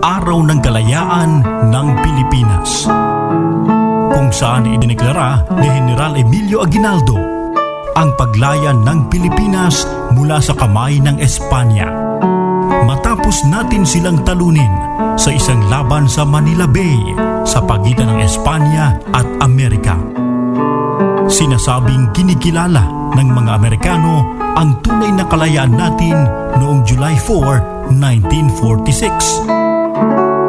Araw ng Kalayaan ng Pilipinas, kung saan idineklara ni General Emilio Aguinaldo ang paglaya ng Pilipinas mula sa kamay ng Espanya. Matapos natin silang talunin sa isang laban sa Manila Bay sa pagitan ng Espanya at Amerika. Sinasabing kinikilala ng mga Amerikano ang tunay na kalayaan natin noong July 4, 1946.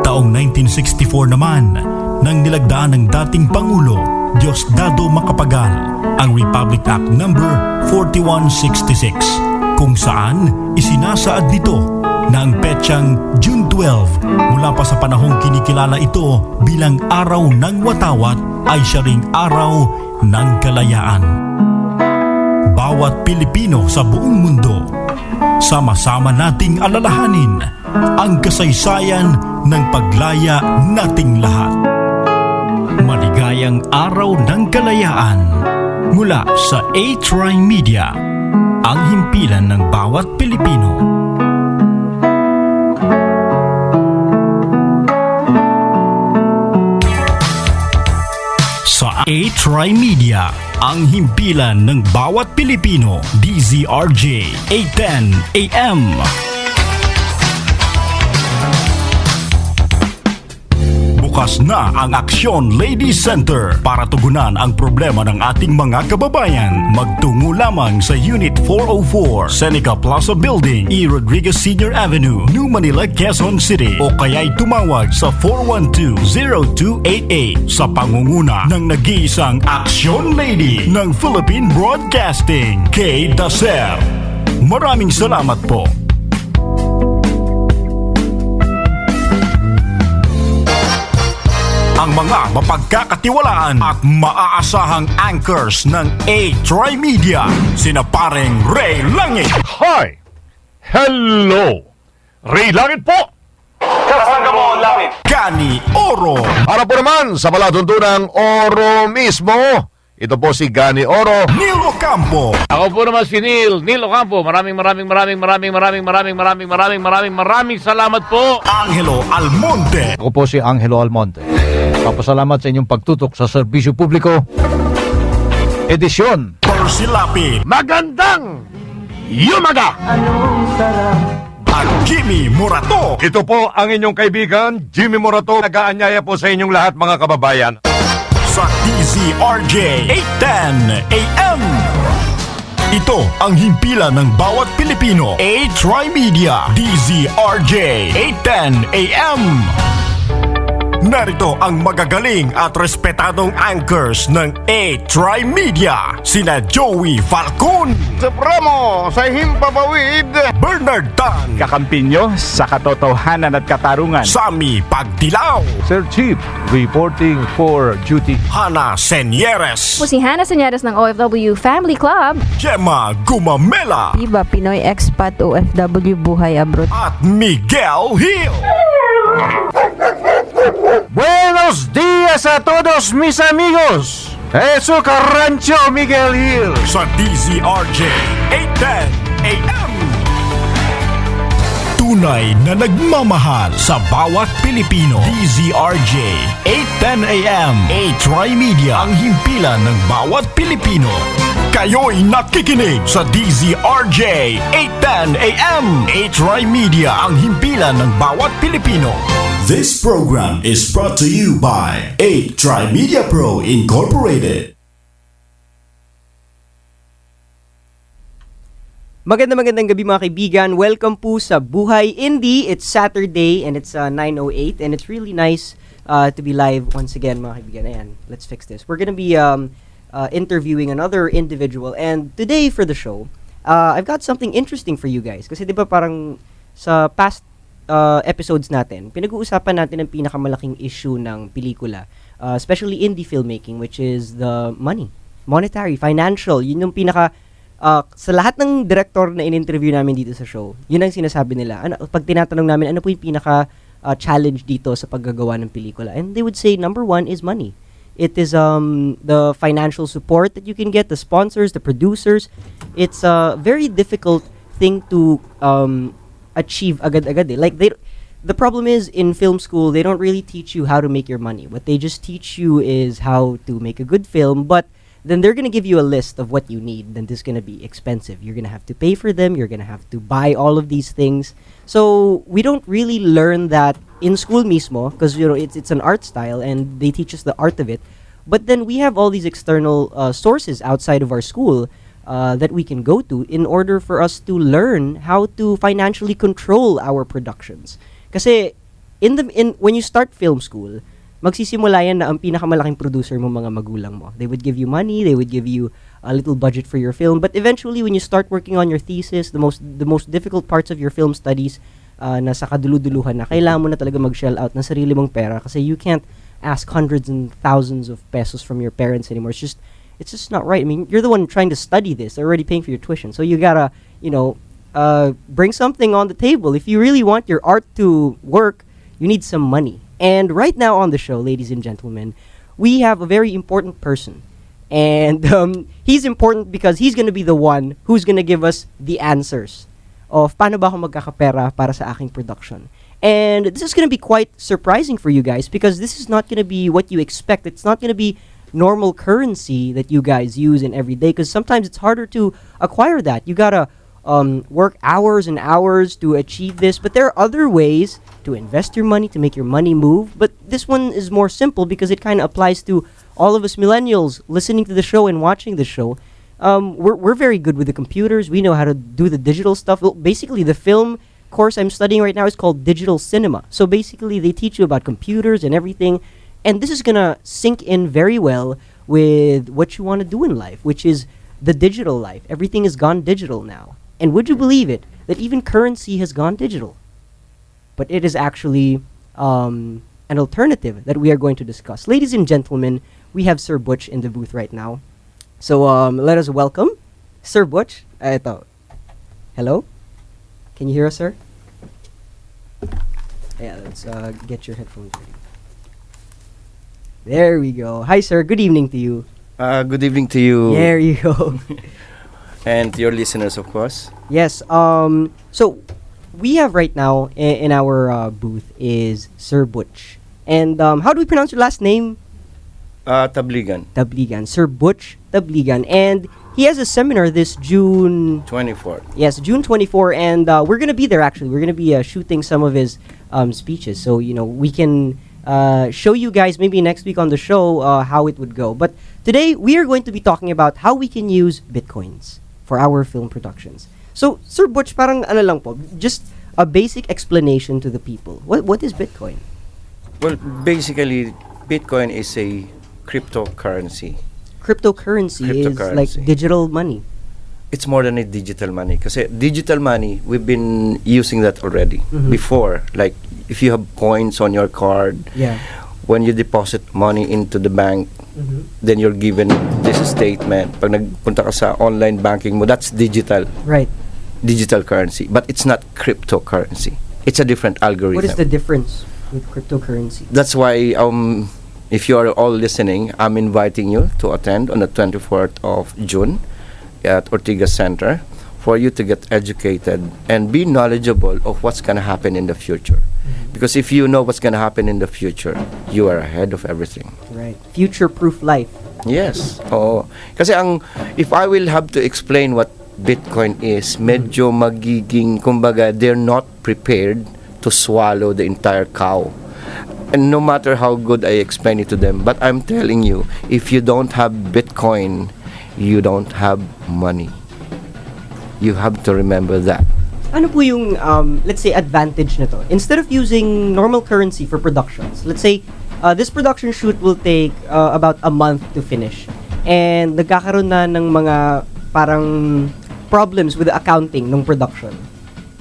Taong 1964 naman, nang nilagdaan ng dating Pangulo Diosdado Macapagal ang Republic Act No. 4166, kung saan isinasaad nito na ang petsang June 12 mula pa sa panahong kinikilala ito bilang Araw ng Watawat ay siya ring Araw ng Kalayaan. Bawat Pilipino sa buong mundo, sama-sama nating alalahanin ang kasaysayan ng paglaya nating lahat. Maligayang Araw ng Kalayaan mula sa A-Tri Media, ang himpilan ng bawat Pilipino. Sa A-Tri Media, ang himpilan ng bawat Pilipino, DZRJ 810 AM. Bukas na ang Aksyon Ladies Center para tugunan ang problema ng ating mga kababayan. Magtungo lamang sa Unit 404, Seneca Plaza Building, E. Rodriguez Sr. Avenue, New Manila, Quezon City, o kaya'y tumawag sa 412-0288 sa pangunguna ng nag-iisang Aksyon Lady ng Philippine Broadcasting, Kay Dacer. Maraming salamat po. Ang mga mapagkakatiwalaan at maaasahang anchors ng A-Tri Media, sina paring Ray Langit. Hi! Hello! Ray Langit po! Kasanga mo, Langit! Gani Oro. Para po naman sa palatuntunang Oro mismo, ito po si Gani Oro. Neil Ocampo. Ako po naman si Neil Ocampo. Maraming salamat po. Angelo Almonte. Ako po si Angelo Almonte. Papasalamat sa inyong pagtutok sa serbisyo publiko. Edisyon. Percy Lapid. Magandang Yumaga! At Jimmy Morato. Ito po ang inyong kaibigan, Jimmy Morato. Nag-aanyaya po sa inyong lahat mga kababayan. Sa DZRJ 810 AM. Ito ang himpilan ng bawat Pilipino. A-Tri Media, DZRJ 810 AM. Narito ang magagaling at respetadong anchors ng A-Tri Media, sina Joey Falcon, Sa promo, sa Himpapawid, Bernard Tan, Kakampi nyo sa katotohanan at katarungan. Sammy Pagdilaw, Sir Chief, reporting for duty. Hana Senyeres, Po si Hannah Senyares ng OFW Family Club. Gemma Gumamela, Iba Pinoy Expat OFW Buhay Abroad. at Miguel Hill. Buenos días a todos mis amigos. Eso Carrancho Miguel Hill. Sa DZRJ 810 AM. Tunay na nagmamahal sa bawat Pilipino. DZRJ 810 AM. A-Tri Media, ang himpilan ng bawat Pilipino. Kayo'y nakikinig sa DZRJ 810 AM. A-Tri Media, ang himpilan ng bawat Pilipino. This program is brought to you by A-Tri Media Pro Incorporated. Magandang gabi mga kaibigan. Welcome po sa Buhay Indie. It's Saturday and it's 9:08 and it's really nice to be live once again mga kaibigan. Ayan, let's fix this. We're gonna be interviewing another individual and today for the show, I've got something interesting for you guys. Kasi 'di ba parang sa past episodes natin, pinag-uusapan natin ang pinakamalaking issue ng pelikula, especially indie filmmaking, which is the money. Monetary, financial. Yun yung pinaka sa lahat ng director na in-interview namin dito sa show, yun ang sinasabi nila. Pag tinatanong namin, ano po yung pinaka challenge dito sa paggagawa ng pelikula? And they would say, number one is money. It is the financial support that you can get, the sponsors, the producers. It's a very difficult thing to achieve agad-agad. Like the problem is in film school, they don't really teach you how to make your money. What they just teach you is how to make a good film, but then they're going to give you a list of what you need. Then this is going to be expensive. You're going to have to pay for them. You're going to have to buy all of these things. So we don't really learn that in school mismo, because it's an art style and they teach us the art of it. But then we have all these external sources outside of our school that we can go to in order for us to learn how to financially control our productions. Kasi when you start film school, magsisimula yan na ang pinakamalaking producer mo mga magulang mo. They would give you money, they would give you a little budget for your film, but eventually when you start working on your thesis, the most difficult parts of your film studies, nasa kaduluduluhan na, kailangan mo na talaga mag-shell out ng sarili mong pera kasi you can't ask hundreds and thousands of pesos from your parents anymore. It's just not right. I mean, you're the one trying to study this. They're already paying for your tuition. So you gotta, bring something on the table. If you really want your art to work, you need some money. And right now on the show, ladies and gentlemen, we have a very important person. And he's important because he's going to be the one who's going to give us the answers of paano ba ako magkakapera para sa aking production. And this is going to be quite surprising for you guys because this is not going to be what you expect. It's not going to be normal currency that you guys use in every day because sometimes it's harder to acquire that. You got to work hours and hours to achieve this, but there are other ways to invest your money, to make your money move. But this one is more simple because it kind of applies to all of us millennials listening to the show and watching the show. We're very good with the computers. We know how to do the digital stuff. Well, basically, the film course I'm studying right now is called digital cinema. So basically, they teach you about computers and everything. And this is going to sink in very well with what you want to do in life, which is the digital life. Everything has gone digital now. And would you believe it, that even currency has gone digital? But it is actually an alternative that we are going to discuss. Ladies and gentlemen, we have Sir Butch in the booth right now. So let us welcome Sir Butch. Ito. Hello? Can you hear us, sir? Yeah, let's get your headphones ready. There we go. Hi, sir. Good evening to you. Good evening to you. There you go. And to your listeners, of course. Yes. So we have right now in our booth is Sir Butch. And how do we pronounce your last name? Tabligan. Tabligan. Sir Butch Tabligan. And he has a seminar this June 24. Yes, June 24. And we're going to be there, actually. We're going to be shooting some of his speeches. So, we can show you guys maybe next week on the show how it would go. But today, we are going to be talking about how we can use Bitcoins for our film productions. So, Sir Butch, parang ano lang po, just a basic explanation to the people. What is Bitcoin? Well, basically, Bitcoin is a cryptocurrency. Cryptocurrency is like digital money. It's more than a digital money. Kasi digital money, we've been using that already before. Like, if you have coins on your card, when you deposit money into the bank, then you're given this statement. Pag nagpunta ka sa online banking mo, that's digital. Right. Digital currency. But it's not cryptocurrency. It's a different algorithm. What is the difference with cryptocurrency? That's why, if you are all listening, I'm inviting you to attend on the 24th of June at Ortigas Center for you to get educated and be knowledgeable of what's going to happen in the future. Because if you know what's going to happen in the future, you are ahead of everything. Right. Future-proof life. Yes. Oh, kasi if I will have to explain what Bitcoin is, medyo magiging, kumbaga, they're not prepared to swallow the entire cow. And no matter how good I explain it to them, but I'm telling you, if you don't have Bitcoin, you don't have money. You have to remember that. Ano po yung, let's say, advantage na to? Instead of using normal currency for productions, let's say, this production shoot will take about a month to finish. And nagkakaroon na ng mga parang problems with the accounting ng production.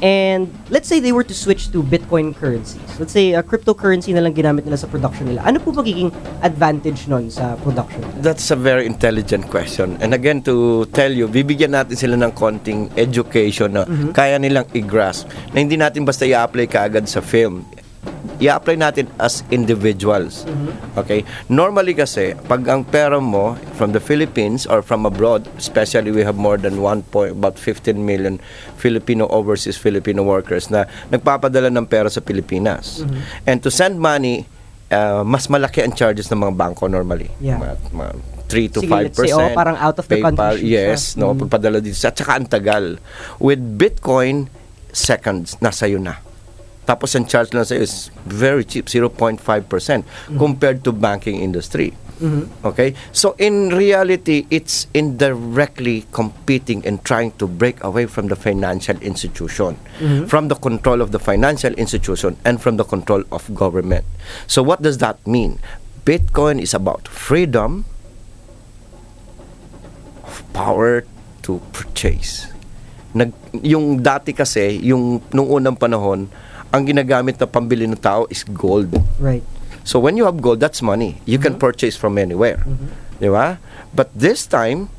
And let's say they were to switch to Bitcoin currencies. Let's say a cryptocurrency na lang ginamit nila sa production nila. Ano po magiging advantage nun sa production? That's a very intelligent question. And again, to tell you, bibigyan natin sila ng konting education na kaya nilang i-grasp. Na hindi natin basta i-apply kaagad sa film. i-apply natin as individuals. Okay? Normally kasi, pag ang pera mo from the Philippines or from abroad, especially we have more than about 15 million overseas Filipino workers na nagpapadala ng pera sa Pilipinas. And to send money, mas malaki ang charges ng mga bangko normally. Yeah. 3 to Sige, 5%. let's say, parang out of the PayPal, country. yes, no, pagpadala dito. At saka ang tagal. With Bitcoin, seconds, nasa iyo na. Tapos ang charge lang sa'yo is very cheap, 0.5% compared to banking industry. Okay? So in reality, it's indirectly competing and trying to break away from the financial institution, from the control of the financial institution, and from the control of government. So what does that mean? Bitcoin is about freedom of power to purchase. Yung dati kasi, nung unang panahon, ang ginagamit na pambili ng tao is gold. Right. So when you have gold, that's money. You can purchase from anywhere. Di ba? But this time,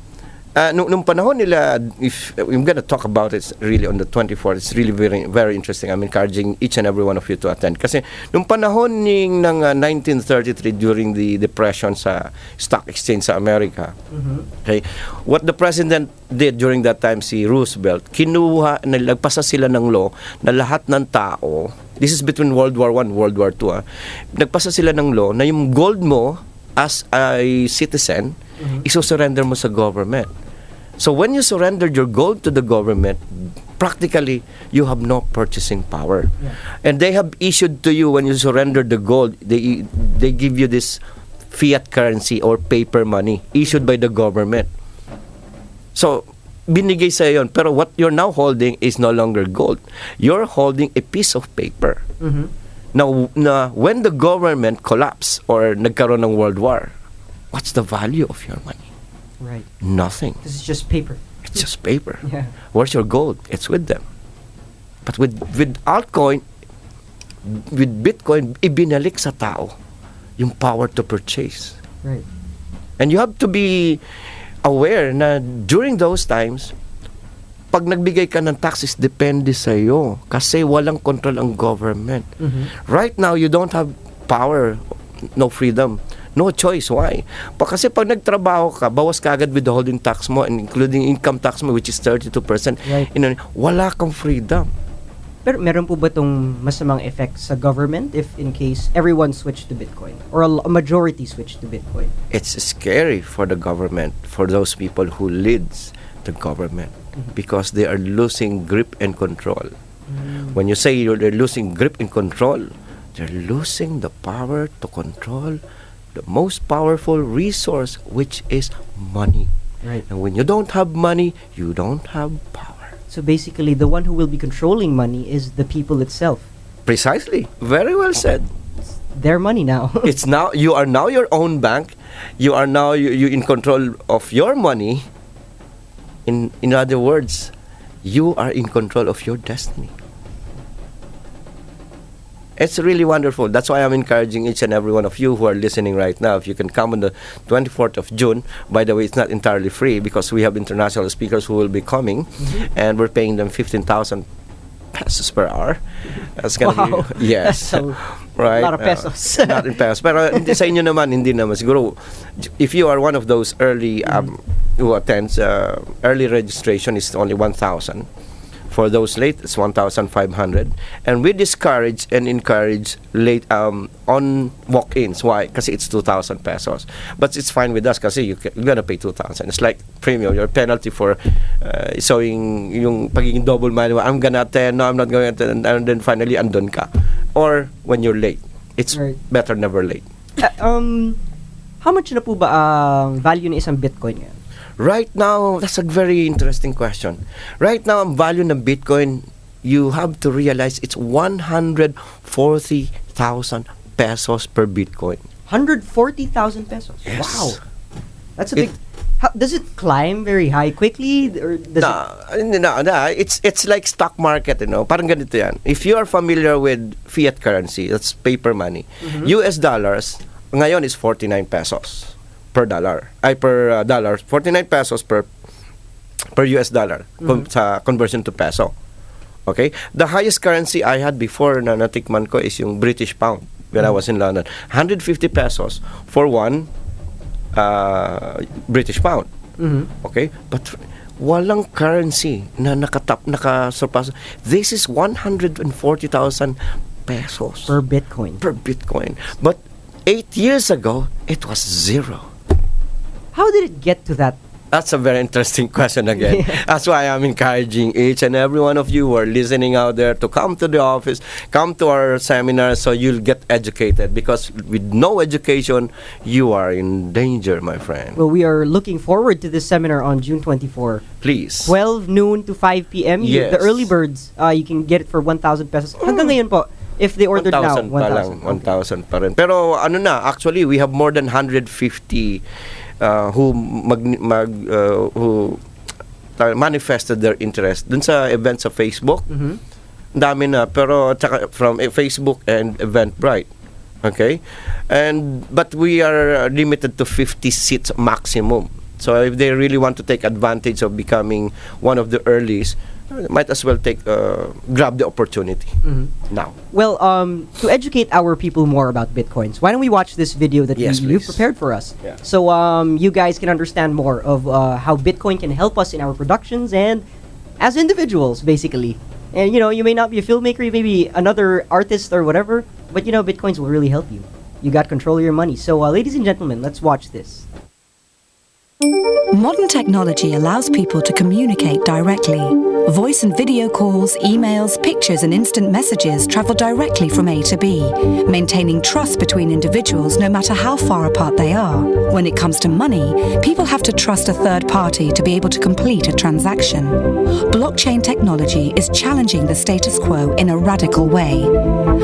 nung panahon nila, if I'm gonna talk about it really on the 24th, it's really very, very interesting. I'm encouraging each and every one of you to attend. Kasi nung panahon ng 1933 during the depression sa stock exchange sa Amerika, okay, what the president did during that time, si Roosevelt, nagpasa sila ng law na lahat ng tao, this is between World War I and World War II, nagpasa sila ng law na yung gold mo as a citizen, iso-surrender mo sa government. So when you surrender your gold to the government, practically you have no purchasing power. And they have issued to you, when you surrender the gold, they give you this fiat currency or paper money issued by the government. So binigay sa yon, pero what you're now holding is no longer gold. You're holding a piece of paper. Now, when the government collapsed or nagkaroon ng World War, what's the value of your money? Right. Nothing. This is just paper. It's just paper. Yeah. Where's your gold? It's with them. But with altcoin, with Bitcoin, ibinalik sa tao yung power to purchase. Right. And you have to be aware na during those times, pag nagbigay ka ng taxes, depende sa iyo kasi walang control ang government. Right now, you don't have power, no freedom. No choice. Why? Kasi pag nagtrabaho ka, bawas ka agad withholding tax mo and including income tax mo, which is 32%. Right. Wala kang freedom. Pero meron po ba itong masamang effect sa government if in case everyone switched to Bitcoin or a majority switched to Bitcoin? It's scary for the government, for those people who leads the government, because they are losing grip and control. When you say they're losing grip and control, they're losing the power to control the most powerful resource, which is money. Right. And when you don't have money, you don't have power. So basically, the one who will be controlling money is the people itself. Precisely. Very well said. Their money now. It's now, you are now your own bank. You are now you in control of your money. In other words, you are in control of your destiny. It's really wonderful. That's why I'm encouraging each and every one of you who are listening right now. If you can come on the 24th of June, by the way, it's not entirely free because we have international speakers who will be coming, and we're paying them 15,000 pesos per hour. That's gonna be, yes. That's right. A lot of pesos. Not in pesos. Pero sa inyo naman, hindi naman. Siguro, if you are one of those early who attends, early registration is only 1,000. For those late, it's 1,500. And we discourage and encourage late on walk-ins. Why? Kasi it's 2,000 pesos. But it's fine with us kasi you're gonna pay 2,000. It's like premium. Your penalty for showing yung pagiging double minded. I'm gonna attend, no, I'm not going to attend. And then finally, andun ka. Or when you're late. It's better never late. How much na po ba ang value ng isang Bitcoin ngayon? Right now, that's a very interesting question. Right now, ang value ng Bitcoin, you have to realize it's 140,000 pesos per Bitcoin. 140,000 pesos? Yes. Wow. That's a big... does it climb very high quickly? Or does no. It's like stock market, you know. Parang ganito yan. If you are familiar with fiat currency, that's paper money. US dollars, ngayon is 49 pesos. Per dollar. Per dollar. 49 pesos per US dollar sa conversion to peso. Okay? The highest currency I had before na natikman ko is yung British pound when I was in London. 150 pesos for one British pound. Okay? But walang currency na nakasurpass. This is 140,000 pesos Per Bitcoin. per Bitcoin. But 8 years ago, it was zero. How did it get to that? That's a very interesting question again. That's why I'm encouraging each and every one of you who are listening out there to come to the office, come to our seminar so you'll get educated. Because with no education, you are in danger, my friend. Well, we are looking forward to this seminar on June 24. Please. 12 noon to 5 p.m. Yes. The early birds, you can get it for 1,000 pesos. Hanggang ngayon po, if they ordered now, 1,000 pa lang. 1,000 pa rin. Pero ano na, actually, we have more than 150 who manifested their interest dun sa event sa Facebook. Dami na, pero tsaka from Facebook and Eventbrite. Okay? But we are limited to 50 seats maximum. So if they really want to take advantage of becoming one of the earliest, might as well grab the opportunity now. Well, to educate our people more about Bitcoins, why don't we watch this video that Yes, you've please. prepared for us? Yeah. So you guys can understand more of how Bitcoin can help us in our productions and as individuals, basically. And you may not be a filmmaker, you may be another artist or whatever, but Bitcoins will really help you. You got control of your money. So ladies and gentlemen, let's watch this. Modern technology allows people to communicate directly. Voice and video calls, emails, pictures and instant messages travel directly from A to B, maintaining trust between individuals no matter how far apart they are. When it comes to money, people have to trust a third party to be able to complete a transaction. Blockchain technology is challenging the status quo in a radical way.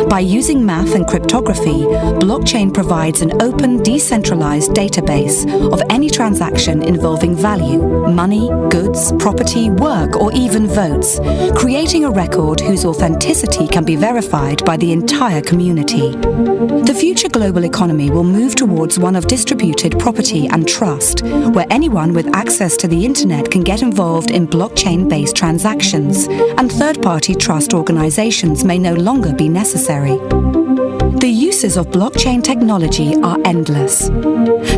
By using math and cryptography, blockchain provides an open, decentralized database of any transaction involving value, money, goods, property, work, or even votes, creating a record whose authenticity can be verified by the entire community. The future global economy will move towards one of distributed property and trust, where anyone with access to the internet can get involved in blockchain-based transactions, and third-party trust organizations may no longer be necessary. The uses of blockchain technology are endless.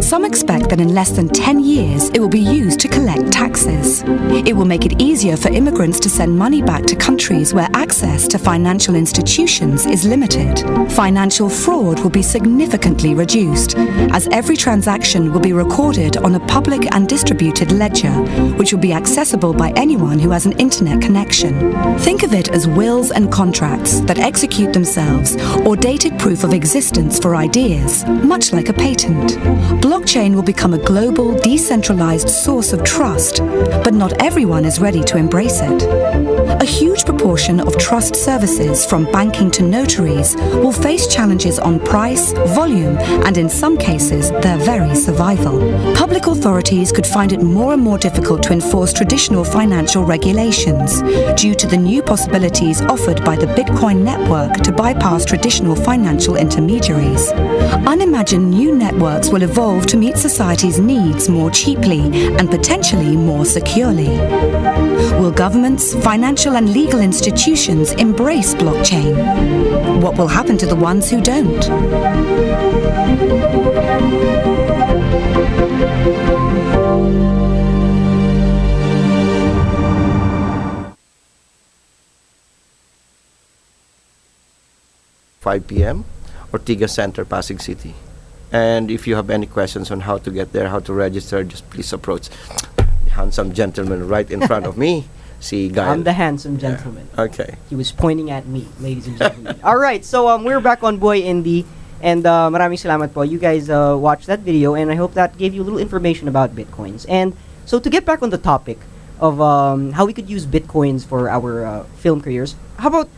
Some expect that in less than 10 years it will be used to collect taxes. It will make it easier for immigrants to send money back to countries where access to financial institutions is limited. Financial fraud will be significantly reduced, as every transaction will be recorded on a public and distributed ledger, which will be accessible by anyone who has an internet connection. Think of it as wills and contracts that execute themselves, or dated proof of existence for ideas, much like a patent. Blockchain will become a global, decentralized source of trust, but not everyone is ready to embrace it. A huge proportion of trust services, from banking to notaries, will face challenges on price, volume, and in some cases, their very survival. Public authorities could find it more and more difficult to enforce traditional financial regulations due to the new possibilities offered by the Bitcoin network to bypass traditional financial intermediaries. Unimagined new networks will evolve to meet society's needs more cheaply and potentially more securely. Will governments, financial and legal institutions embrace blockchain? What will happen to the ones who don't? p.m. Ortigas Center, Pasig City. And if you have any questions on how to get there, how to register, just please approach the handsome gentleman right in front of me. Si Gael. I'm the handsome gentleman. Yeah. Okay. He was pointing at me, ladies and gentlemen. All right, so we're back on Buhay Indie, and maraming salamat po. You guys watched that video, and I hope that gave you a little information about Bitcoins. And so to get back on the topic of how we could use Bitcoins for our film careers, how about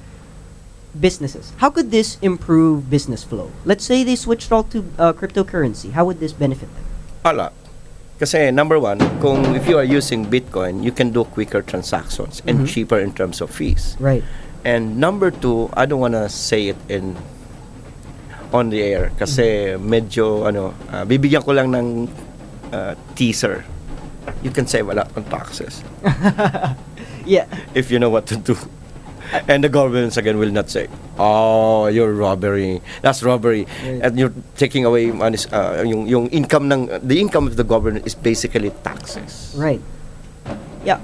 businesses? How could this improve business flow? Let's say they switched all to cryptocurrency. How would this benefit them? A lot. Kasi number one, if you are using Bitcoin, you can do quicker transactions and cheaper in terms of fees. Right. And number two, I don't want to say it on the air kasi medyo bibigyan ko lang ng teaser. You can save a lot on taxes. Yeah. If you know what to do. And the governments again will not say, "Oh, you're robbery. That's robbery." And you're taking away money, yung income the income of the government is basically taxes. Right. Yeah,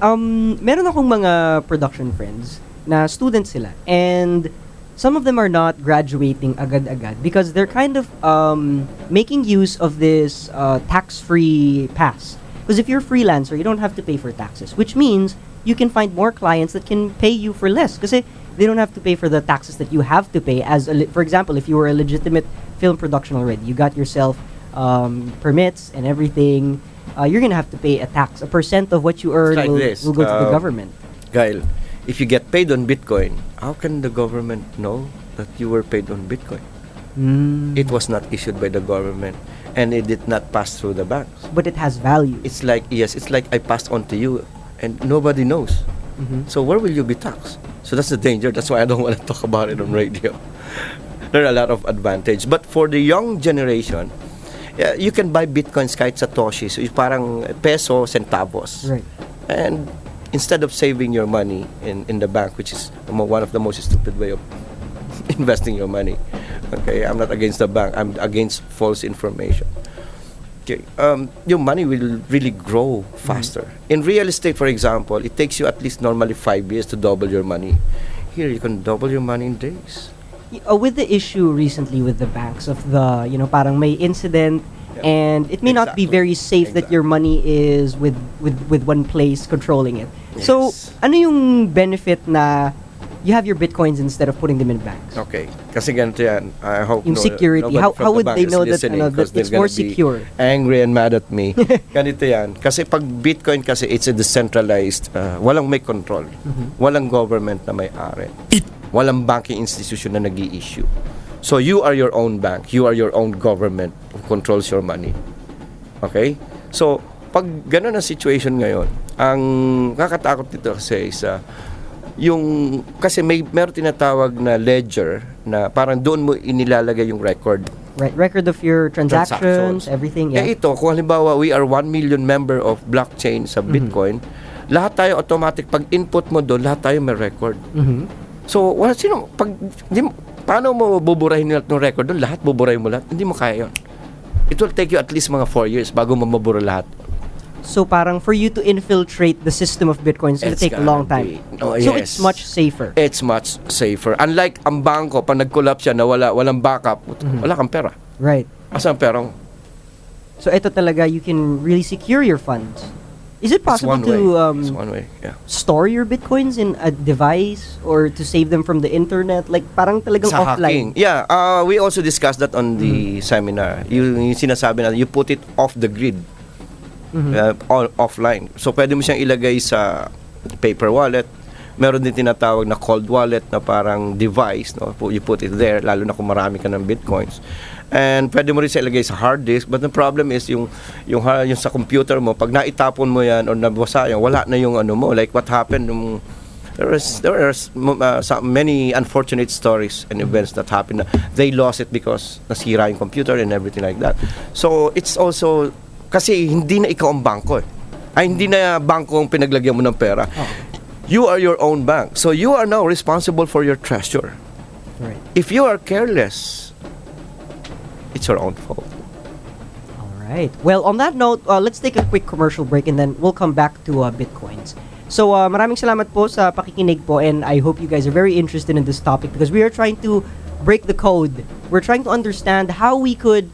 meron akong mga production friends na students sila, and some of them are not graduating agad-agad because they're kind of making use of this tax-free pass. Because if you're a freelancer, you don't have to pay for taxes, which means you can find more clients that can pay you for less. Kasi they don't have to pay for the taxes that you have to pay. For example, if you were a legitimate film production already, you got yourself permits and everything, you're gonna have to pay a tax. A percent of what you earn Like will go to the government. Kyle, if you get paid on Bitcoin, how can the government know that you were paid on Bitcoin? It was not issued by the government, and it did not pass through the banks. But it has value. It's like I passed on to you, and nobody knows. So where will you be taxed? So that's the danger. That's why I don't want to talk about it on radio. There are a lot of advantage, but for the young generation, you can buy Bitcoins kahit satoshi. So it's parang peso, centavos. Right. And instead of saving your money in the bank, which is one of the most stupid way of investing your money. Okay, I'm not against the bank. I'm against false information. Okay, your money will really grow faster. In real estate, for example, it takes you at least normally 5 years to double your money. Here, you can double your money in days. With the issue recently with the banks of the, parang may incident, and it may not be very safe that your money is with one place controlling it. Yes. So, ano yung benefit na you have your Bitcoins instead of putting them in banks? Okay, kasi ganito yan. I hope Yung security, how would they know that it's more secure? Angry and mad at me. Ganito yan. Kasi pag Bitcoin kasi, it's a decentralized, walang may control. Walang government na may-ari. Walang banking institution na nag-i-issue. So you are your own bank. You are your own government who controls your money. Okay? So, pag gano'n ang situation ngayon, ang kakatakot dito kasi is kasi meron tinatawag na ledger na parang doon mo inilalagay yung record. Right, record of your transactions. Everything. Yeah. Ito, kung halimbawa we are 1 million member of blockchain sa Bitcoin, lahat tayo automatic, pag input mo doon, lahat tayo may record. So, paano mo buburahin lahat ng record doon? Lahat buburahin mo lahat? Hindi mo kaya yun. It will take you at least mga 4 years bago mo mabura lahat. So parang for you to infiltrate the system of Bitcoin, it's going to take a long time. So it's much safer. It's much safer. Unlike ang bangko, pag nag-collapse siya na walang backup, wala kang pera. Right. Asan ang pera mo? So ito talaga, you can really secure your funds. Is it possible It's one way. Yeah. Store your Bitcoins in a device or to save them from the internet? Like parang talagang sa offline. Hacking. Yeah, we also discussed that on the seminar. Yung sinasabi na you put it off the grid. Offline. So pwede mo siyang ilagay sa paper wallet. Meron din tinatawag na cold wallet na parang device, no? You put it there, lalo na kung marami ka ng Bitcoins. And pwede mo rin siya ilagay sa hard disk, but the problem is yung sa computer mo, pag naitapon mo yan or nabasa yan, wala na yung ano mo. Like what happened there are many unfortunate stories and events that happened. They lost it because nasira yung computer and everything like that. So it's also kasi hindi na ikaw ang bangko hindi na bangko ang pinaglagyan mo ng pera. You are your own bank. So you are now responsible for your treasure. Right. If you are careless, it's your own fault. All right. Well, on that note, let's take a quick commercial break and then we'll come back to Bitcoins. So maraming salamat po sa pakikinig po, and I hope you guys are very interested in this topic because we are trying to break the code. We're trying to understand how we could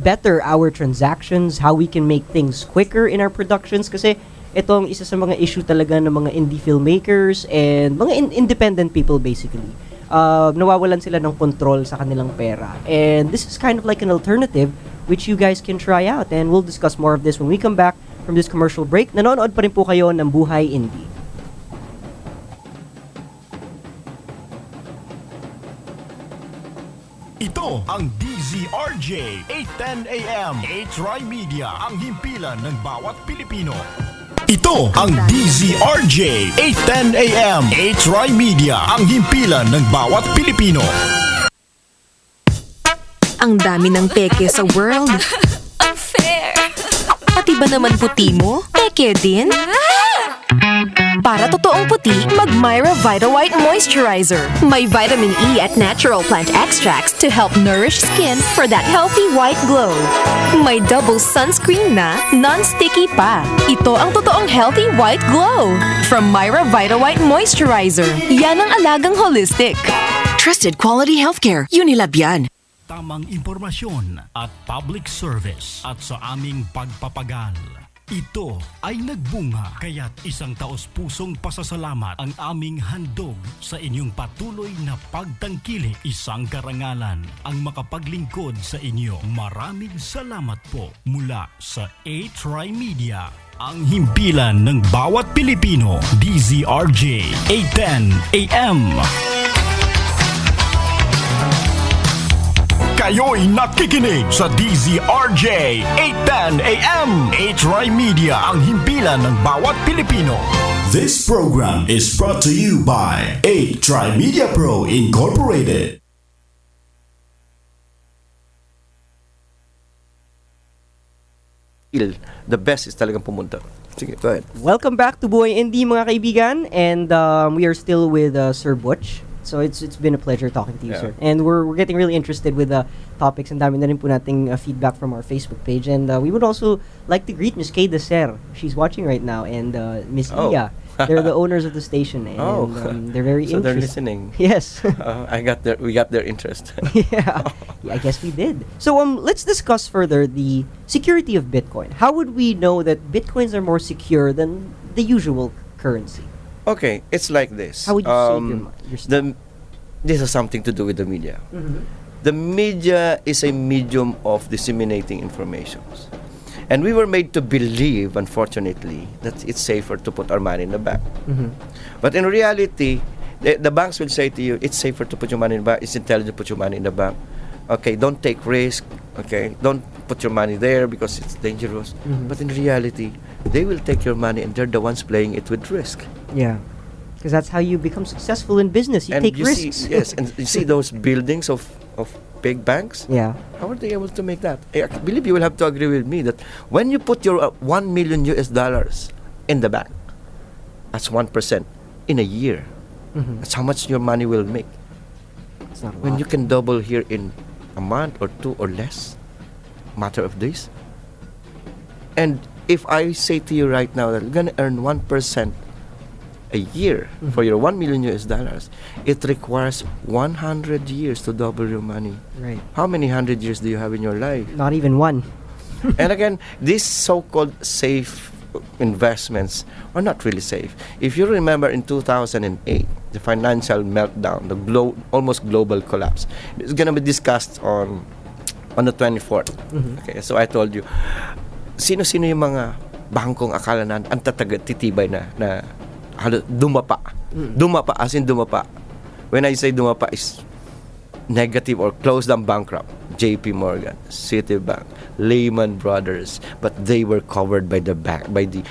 better our transactions, how we can make things quicker in our productions, kasi itong isa sa mga issue talaga ng mga indie filmmakers and mga independent people basically. Nawawalan sila ng control sa kanilang pera. And this is kind of like an alternative which you guys can try out, and we'll discuss more of this when we come back from this commercial break. Nanonood pa rin po kayo ng Buhay Indie. Ito ang DZRJ 810 AM H-Ry Media, ang himpilan ng bawat Pilipino. Ito ang DZRJ 810 AM H-Ry Media, ang himpilan ng bawat Pilipino. Ang dami ng peke sa world. Unfair. Pati ba naman puti mo? Peke din? Para totoong puti, mag Myra Vita White Moisturizer. May vitamin E at natural plant extracts to help nourish skin for that healthy white glow. May double sunscreen na, non-sticky pa. Ito ang totoong healthy white glow. From Myra Vita White Moisturizer. Yan ang alagang holistic. Trusted quality healthcare. Unilab yan. Tamang impormasyon at public service at sa aming pagpapagal. Ito ay nagbunga, kaya't isang taos-pusong pasasalamat ang aming handog sa inyong patuloy na pagtangkilik. Isang karangalan ang makapaglingkod sa inyo. Maraming salamat po mula sa A-Try Media. Ang himpilan ng bawat Pilipino, DZRJ 810 AM. Kayo'y nakikinig sa DZRJ 810 AM. A-Try Media, ang himpilan ng bawat Pilipino. This program is brought to you by 8Try Media Pro Incorporated. The best is talagang pumunta. Sige, go ahead. Welcome back to Buhay Indie, mga kaibigan. And we are still with Sir Butch. So it's been a pleasure talking to you, sir. And we're getting really interested with the topics. And dami na rin po nating feedback from our Facebook page. And we would also like to greet Miss Kay Deser. She's watching right now. And Miss Iya. They're the owners of the station. And they're very so interested. they're listening. Yes. We got their interest. Yeah, I guess we did. So let's discuss further the security of Bitcoin. How would we know that Bitcoins are more secure than the usual currency? Okay, it's like this. How would you save your stuff? This has something to do with the media. Mm-hmm. The media is a medium of disseminating information. And we were made to believe, unfortunately, that it's safer to put our money in the bank. Mm-hmm. But in reality, the banks will say to you, it's safer to put your money in the bank, it's intelligent to put your money in the bank. Okay, don't take risk. Okay, don't put your money there because it's dangerous. Mm-hmm. But in reality, they will take your money and they're the ones playing it with risk. Yeah, because that's how you become successful in business. You take risks. Yes, and you see those buildings of big banks? Yeah. How are they able to make that? I believe you will have to agree with me that when you put your $1 million in the bank, that's 1% in a year. Mm-hmm. That's how much your money will make. It's not a When lot. you can double here in a month or two or less, matter of days. And if I say to you right now that you're gonna earn 1% a year for your $1 million, it requires 100 years to double your money. Right. How many 100 years do you have in your life? Not even one. And again, these so-called safe investments are not really safe. If you remember in 2008, the financial meltdown, the almost global collapse, it's going to be discussed on the 24th. Mm-hmm. Okay, so I told you, sino-sino yung mga bangkong akala na ang titibay na dumapa. Dumapa, as in dumapa. When I say dumapa, is negative or closed down bankrupt. JP Morgan, Citibank, Lehman Brothers, but they were covered by the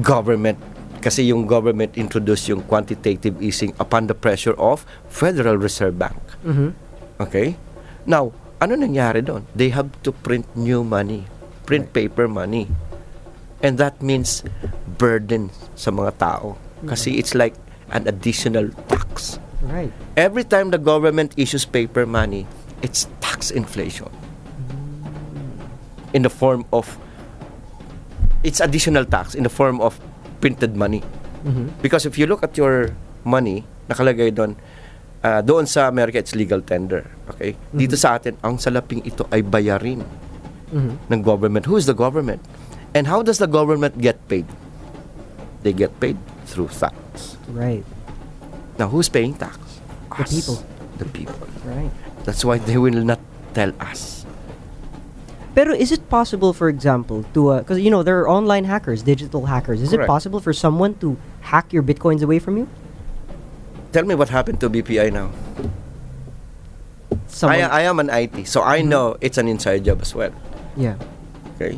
government kasi yung government introduced yung quantitative easing upon the pressure of Federal Reserve Bank. Mm-hmm. Okay? Now, ano nangyari doon? They have to print new money, print paper money. And that means burden sa mga tao kasi it's like an additional tax. Right. Every time the government issues paper money, it's tax inflation. In the form of, it's additional tax in the form of printed money. Mm-hmm. Because if you look at your money, nakalagay doon sa America, it's legal tender. Okay? Mm-hmm. Dito sa atin, ang salaping ito ay bayarin ng government. Who is the government? And how does the government get paid? They get paid through tax. Right. Now, who's paying tax? The Us. people. The people. Right. That's why they will not tell us. Pero is it possible, for example, to because there are online hackers, digital hackers. Is it Correct. possible for someone to hack your bitcoins away from you? Tell me what happened to BPI now. I am an IT, so I know it's an inside job as well. Yeah. Okay?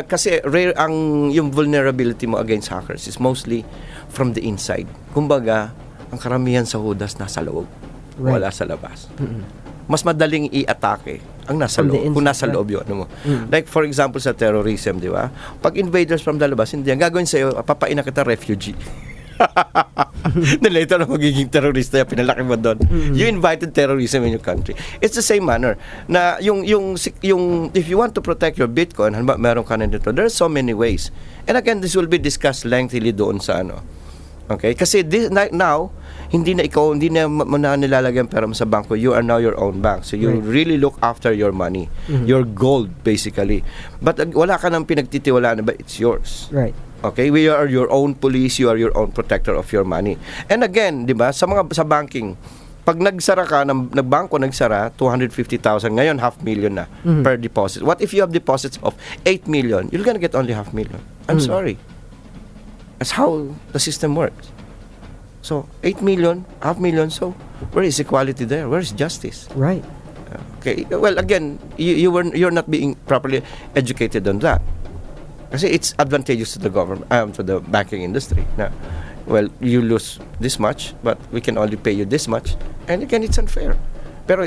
Kasi rare yung vulnerability mo against hackers is mostly from the inside. Kumbaga, ang karamihan sa hudas nasa loob. Right. Wala sa labas. Mm-mm. Mas madaling i-atake ang nasa From the loob. Kung nasa inside, loob yun. Ano mo. Like for example sa terrorism, di ba? Pag invaders from the labas, hindi yan. Gagawin sa'yo, papaina kita refugee. Then later na magiging terrorista yan, pinalaki mo doon. You invited terrorism in your country. It's the same manner na yung if you want to protect your Bitcoin, halimbawa meron ka na dito, there are so many ways. And again, this will be discussed lengthily doon sa ano. Okay? Kasi now, hindi na nilalagyan pera mo sa banko. You are now your own bank. So you really look after your money. Your gold, basically. But wala ka nang pinagtitiwalaan na ba, it's yours. Right. Okay, we are your own police, you are your own protector of your money. And again, 'di ba, sa banking, pag nagsara ka nagbangko nagsara 250,000, ngayon 500,000 na per deposit. What if you have deposits of 8 million? You're gonna get only 500,000. I'm sorry. That's how the system works. So, 8 million, 500,000, so where is equality there? Where is justice? Right. Okay, well again, you're not being properly educated on that. Kasi it's advantageous to the government, to the banking industry. Na, well, you lose this much, but we can only pay you this much. And again, it's unfair. Pero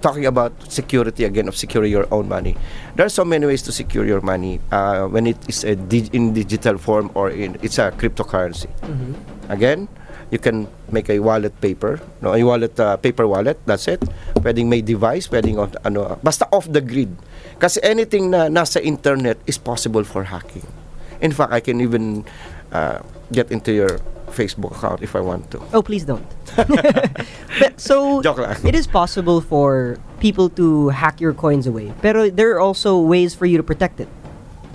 talking about security again, of securing your own money, there are so many ways to secure your money when it is in digital form or it's a cryptocurrency. Again, you can make a wallet paper, a wallet paper wallet. That's it. Pwedeng may device, pwedeng basta off the grid. Kasi anything na nasa internet is possible for hacking. In fact, I can even get into your Facebook account if I want to. Oh, please don't. So, Joke lang. it is possible for people to hack your coins away. Pero there are also ways for you to protect it.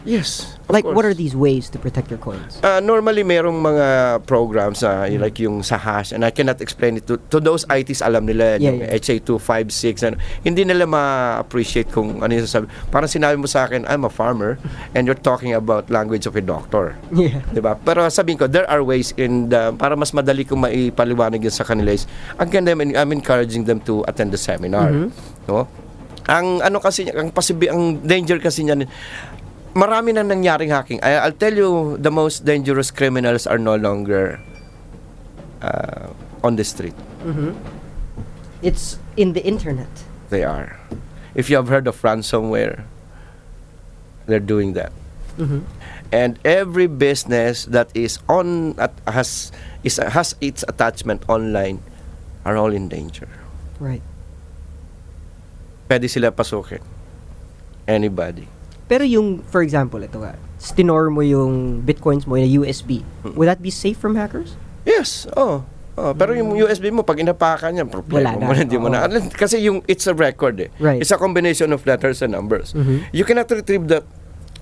Yes. Like, what are these ways to protect your coins? Normally, merong mga programs like yung sa hash, and I cannot explain it to those ITs, alam nila, yung HA256, hindi nila ma-appreciate kung ano yung sasabi. Parang sinabi mo sa akin, I'm a farmer, and you're talking about language of a doctor. Yeah. Diba? Pero sabihin ko, there are ways para mas madali kong maipaliwanag yun sa kanila is, again, I'm encouraging them to attend the seminar. No? Ang danger kasi niyan, marami na nangyaring hacking. I'll tell you, the most dangerous criminals are no longer on the street. It's in the internet. They are. If you have heard of ransomware, they're doing that. And every business that is has its attachment online are all in danger. Right. Pwede sila pasukin. Anybody. Pero yung, for example, ito nga, stinore mo yung bitcoins mo in a USB, would that be safe from hackers? Yes, pero yung USB mo, pag inapakan niya, problema mo na, hindi mo na. Kasi it's a record Right. It's a combination of letters and numbers. You cannot retrieve that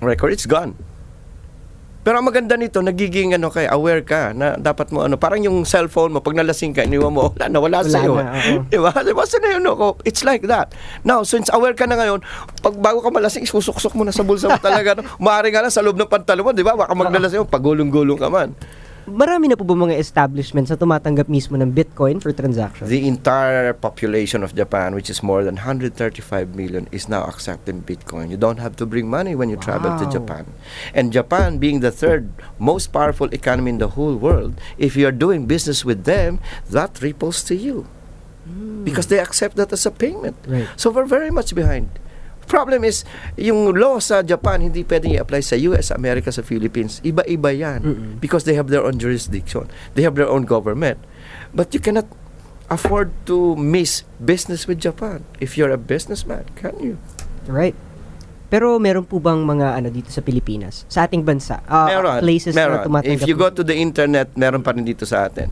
record, it's gone. Pero ang maganda nito, nagiging aware ka na dapat mo parang yung cellphone mo, pag nalasing ka, iniwan mo, wala sa'yo. Diba? Basta na yun, it's like that. Now, since aware ka na ngayon, pag bago ka malasing, isusuksok mo na sa bulsa mo talaga. Maaari nga lang sa loob ng pantalon mo, di ba? Baka magnalasing mo, pagulong-gulong ka man. Marami na po ba mga establishments na tumatanggap mismo ng Bitcoin for transactions? The entire population of Japan, which is more than 135 million, is now accepting Bitcoin. You don't have to bring money when you travel to Japan. And Japan, being the third most powerful economy in the whole world, if you are doing business with them, that ripples to you. Because they accept that as a payment. Right. So we're very much behind. Problem is, yung law sa Japan, hindi pwedeng i-apply sa US, America, sa Philippines. Iba-iba yan. Because they have their own jurisdiction. They have their own government. But you cannot afford to miss business with Japan. If you're a businessman, can you? Right. Pero meron po bang mga dito sa Pilipinas? Sa ating bansa? Places na tumatanggap? If you go to the internet, meron pa rin dito sa atin.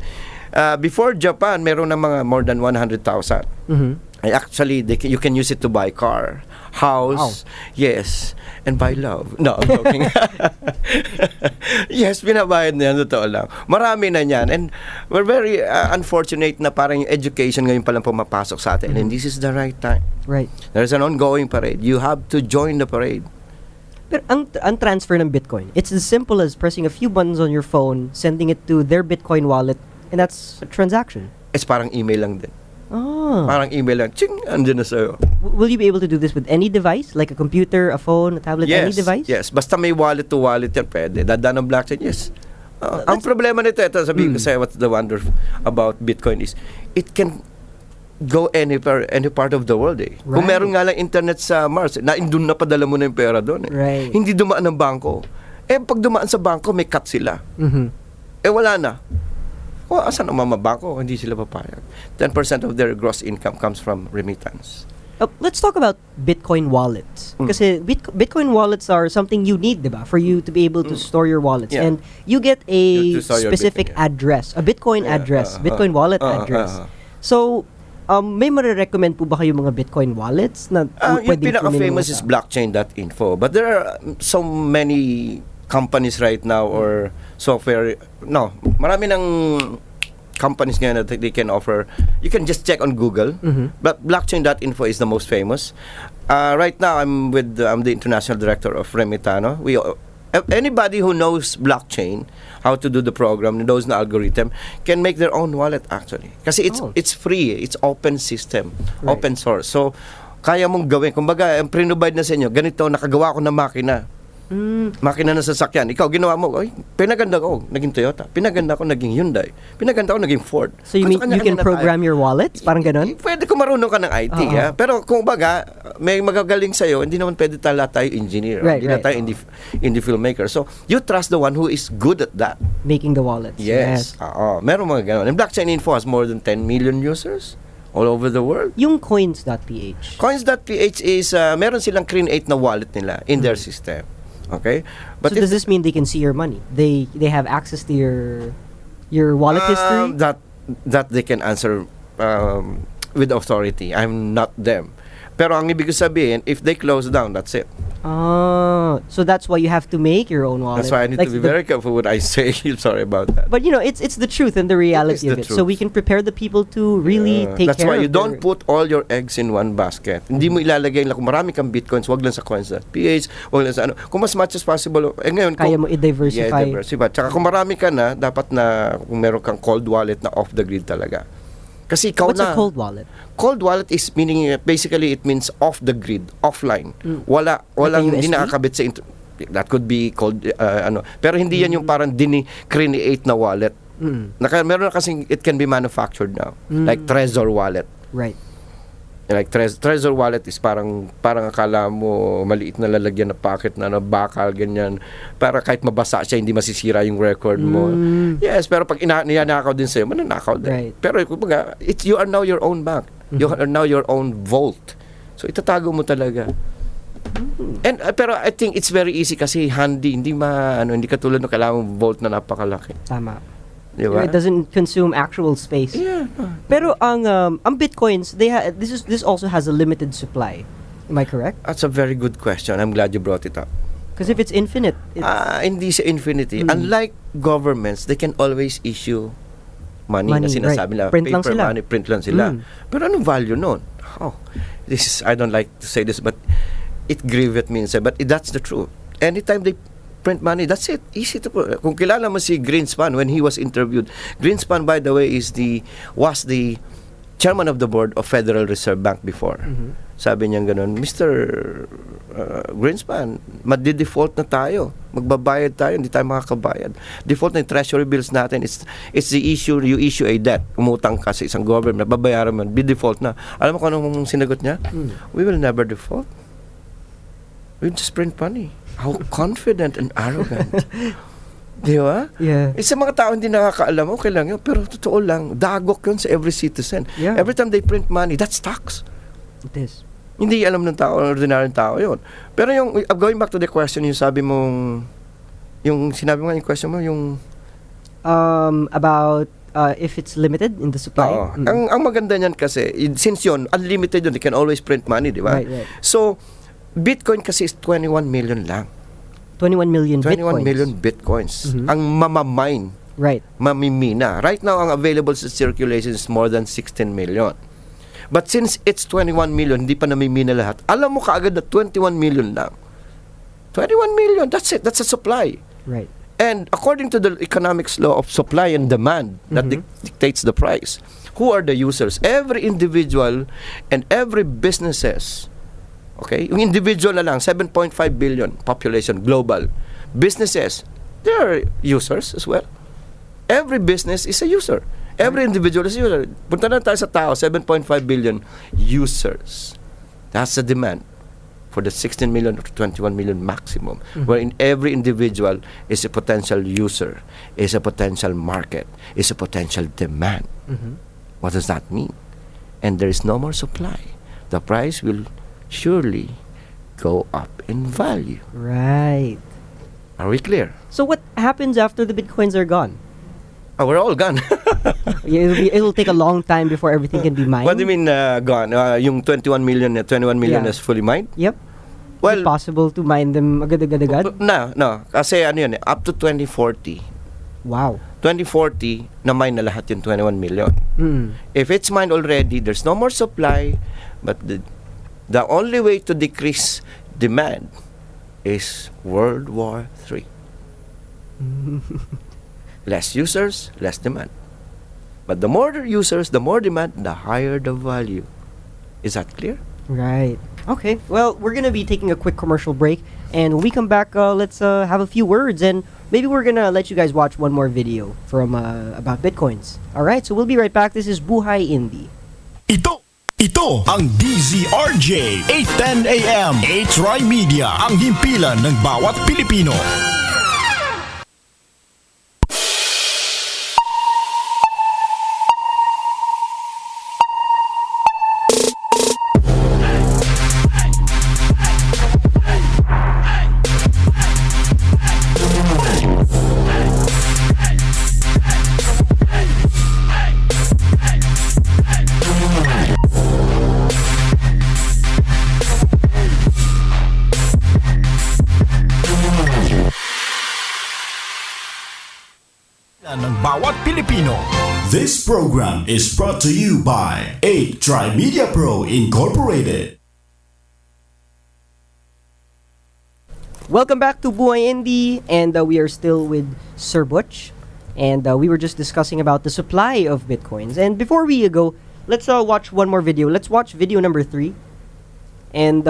Before Japan, meron na mga more than 100,000. Actually, you can use it to buy car, house, yes, and buy love. No, I'm joking. Yes, binabayad na yan, totoo lang. Marami na yan. And we're very unfortunate na parang yung education ngayon palang pumapasok sa atin. And this is the right time. Right. There's an ongoing parade. You have to join the parade. Pero ang transfer ng Bitcoin, it's as simple as pressing a few buttons on your phone, sending it to their Bitcoin wallet, and that's a transaction. It's parang email lang din. Parang email lang, ching, andyan na sa'yo. Will you be able to do this with any device? Like a computer, a phone, a tablet, any device? Yes, basta may wallet to wallet yan, pwede. Dadaan ng blockchain, yes. Ang problema nito, ito sabihin ko sa'yo, what's the wonder about Bitcoin is, go any part of the world eh. Kung Right. meron nga lang internet sa Mars, doon na padala mo na yung pera doon eh. Right. Hindi dumaan ng bangko. Pag dumaan sa bangko, may cut sila. Wala na. Asan ang mga bangko? Hindi sila papayag. 10% of their gross income comes from remittance. Let's talk about Bitcoin wallets. Kasi Bitcoin wallets are something you need, diba? For you to be able to store your wallets. Yeah. And you get a To store your specific Bitcoin, yeah. address, a Bitcoin address, Bitcoin wallet address. So, may marirecommend po ba kayo mga Bitcoin wallets na Yung pwedeng pinaka-famous is pumiling sa- blockchain.info. But there are so many companies right now or software. No, marami ng companies ngayon that they can offer. You can just check on Google. But blockchain.info is the most famous. Right now, I'm the international director of Remitano. Anybody who knows blockchain, how to do the program, knows the algorithm, can make their own wallet actually. Kasi it's free, it's open system, open source. So, kaya mong gawin. Kumbaga, pre-provide na sa inyo, ganito, nakagawa ko ng makina. Makina na sasakyan. Ikaw, ginawa mo, pinaganda ko, naging Toyota. Pinaganda ko, naging Hyundai. Pinaganda ko, naging Ford. So you mean you can program your wallets? Parang ganon? Pwede kung marunong ka ng IT. Pero kung baga, may magagaling sa'yo, hindi naman pwede tayo engineer. Hindi na tayo indie filmmaker. So, you trust the one who is good at that. Making the wallets. Yes. Meron mga ganon. And Blockchain Info has more than 10 million users all over the world. Yung coins.ph. Coins.ph is, meron silang create na wallet nila in their system. Okay? But so does this mean they can see your money? They have access to your wallet history? That they can answer with authority. I'm not them. Pero ang ibig sabihin, if they close down, that's it. So that's why you have to make your own wallet. That's why I need to be very careful what I say. Sorry about that. But it's the truth and the reality of it. So we can prepare the people to really take that's care why of you don't put all your eggs in one basket. Hindi mo ilalagay lang kung marami kang bitcoins, wag lang sa coins.ph, wag lang sa ano. Kung as much as possible, ngayon kaya mo i-diversify. Yeah, diversify. Tsaka kung marami ka na, dapat na kung meron kang cold wallet na off the grid talaga. Kasi ikaw What's a cold wallet? Cold wallet is meaning basically it means off the grid, offline. Walang hindi nakakabit sa that could be called pero hindi yan yung parang create na wallet. Meron na kasing it can be manufactured now. Like Trezor wallet. Right. Like Trezor wallet is parang akala mo maliit na lalagyan na packet na bakal ganyan para kahit mabasa siya hindi masisira yung record mo. Yes, pero pag niyanakaw din sa'yo, mananakaw din. Right. Pero kumbaga, you are now your own bank. You are now your own vault. So itatago mo talaga. And pero I think it's very easy kasi handy, hindi katulad ng kailangan vault na napakalaki. Tama. Diba? It doesn't consume actual space. Yeah. Pero ang bitcoins, this also has a limited supply. Am I correct? That's a very good question. I'm glad you brought it up. Because if it's infinite, hindi siya infinity. Unlike governments, they can always issue money na sinasabi nila. Print lang paper sila. money, print lang sila. Pero anong value nun? I don't like to say this, but it grieved me inside. But that's the truth. Anytime they print money, that's it. Easy to put. Kung kilala mo si Greenspan when he was interviewed. Greenspan, by the way, was the chairman of the board of Federal Reserve Bank before. Sabi niya ganun, Mr. Greenspan, madi-default na tayo. Magbabayad tayo, hindi tayo makakabayad. Default na yung treasury bills natin. It's the issue, you issue a debt. Umutang ka sa isang government, babayaran mo, be-default na. Alam mo kung anong sinagot niya? We will never default. We just print money. How confident and arrogant. Di ba? Yeah. Sa mga tao hindi nakakaalam, okay lang yun. Pero totoo lang, dagok yun sa every citizen. Yeah. Every time they print money, that's tax. It is. Hindi alam ng tao, ordinaryong tao yun. Pero going back to the question, yung sabi mong, yung sinabi mo yung question mo, yung... About if it's limited in the supply. Ang maganda niyan kasi, since yun, unlimited yun, they can always print money, di ba? Right. So, Bitcoin kasi is 21 million lang. 21 million 21 bitcoins. million bitcoins. Ang mamamine. Right. Mamimina. Right now, ang available sa circulation is more than 16 million. But since it's 21 million, hindi pa namimina lahat, alam mo kaagad na 21 million lang. 21 million, that's it. That's a supply. Right. And according to the economics law of supply and demand that dictates the price, who are the users? Every individual and every businesses. Okay? Yung individual na lang, 7.5 billion population, global. Businesses, they are users as well. Every business is a user. Every individual is user. Punta na tayo sa tao, 7.5 billion users. That's the demand for the 16 million or 21 million maximum, wherein every individual is a potential user, is a potential market, is a potential demand. What does that mean? And there is no more supply. The price will surely go up in value. Right. Are we clear? So what happens after the bitcoins are gone? Oh, we're all gone. It'll take a long time before everything can be mined. What do you mean gone? Yung 21 million Yeah. is fully mined? Yep. Well, Is it possible to mine them agad-agad? No. Kasi up to 2040. Wow. 2040, na-mine na lahat yung 21 million. If it's mined already, there's no more supply, but the only way to decrease demand is World War III. Less users, less demand. But the more users, the more demand, the higher the value. Is that clear? Right. Okay. Well, we're gonna be taking a quick commercial break, and when we come back, let's have a few words, and maybe we're gonna let you guys watch one more video from about bitcoins. All right. So we'll be right back. This is Buhay Indie. Ito ang DZRJ 810 AM H-Rai Media, ang himpilan ng bawat Pilipino. ng bawat Pilipino. This program is brought to you by 8 Media Pro Incorporated. Welcome back to Buhay Indie, and we are still with Sir Butch, and we were just discussing about the supply of bitcoins. And before we go, let's watch one more video. Let's watch video number 3, and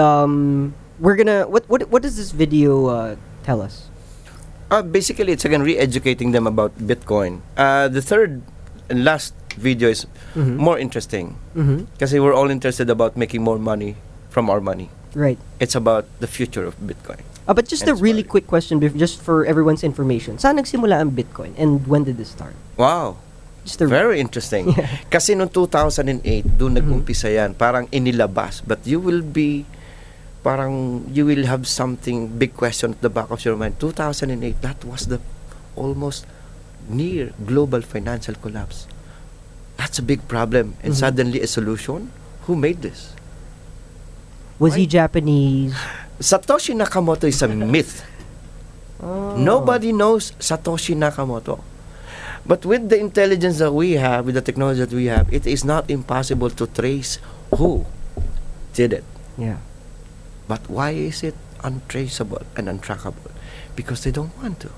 we're gonna what does this video tell us? Basically, it's again re-educating them about Bitcoin. The third and last video is more interesting because we're all interested about making more money from our money. Right. It's about the future of Bitcoin. But just a really quick question, just for everyone's information. Saan nagsimula ang Bitcoin and when did this start? Wow. Very interesting. Kasi noong 2008, doon nag-umpisa yan. Parang inilabas. But you will have something, big question at the back of your mind. 2008, that was the almost near global financial collapse. That's a big problem. And suddenly a solution? Who made this? Was he Japanese? Satoshi Nakamoto is a myth. Nobody knows Satoshi Nakamoto. But with the intelligence that we have, with the technology that we have, it is not impossible to trace who did it. Yeah. But why is it untraceable and untrackable? Because they don't want to.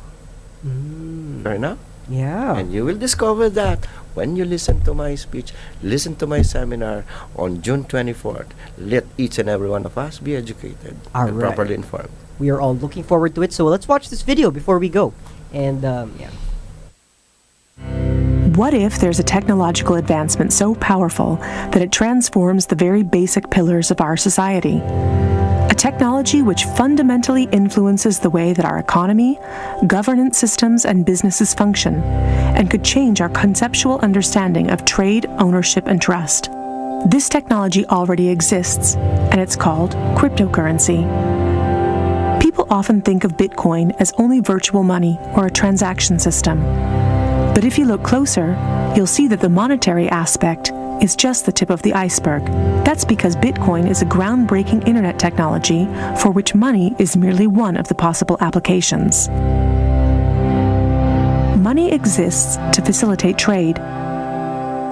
Fair enough? Yeah. And you will discover that when you listen to my speech, listen to my seminar on June 24th. Let each and every one of us be educated and properly informed. We are all looking forward to it. So let's watch this video before we go. And yeah. What if there's a technological advancement so powerful that it transforms the very basic pillars of our society? A technology which fundamentally influences the way that our economy, governance systems, and businesses function, and could change our conceptual understanding of trade, ownership, and trust. This technology already exists, and it's called cryptocurrency. People often think of Bitcoin as only virtual money or a transaction system. But if you look closer, you'll see that the monetary aspect is just the tip of the iceberg. That's because Bitcoin is a groundbreaking internet technology for which money is merely one of the possible applications. Money exists to facilitate trade.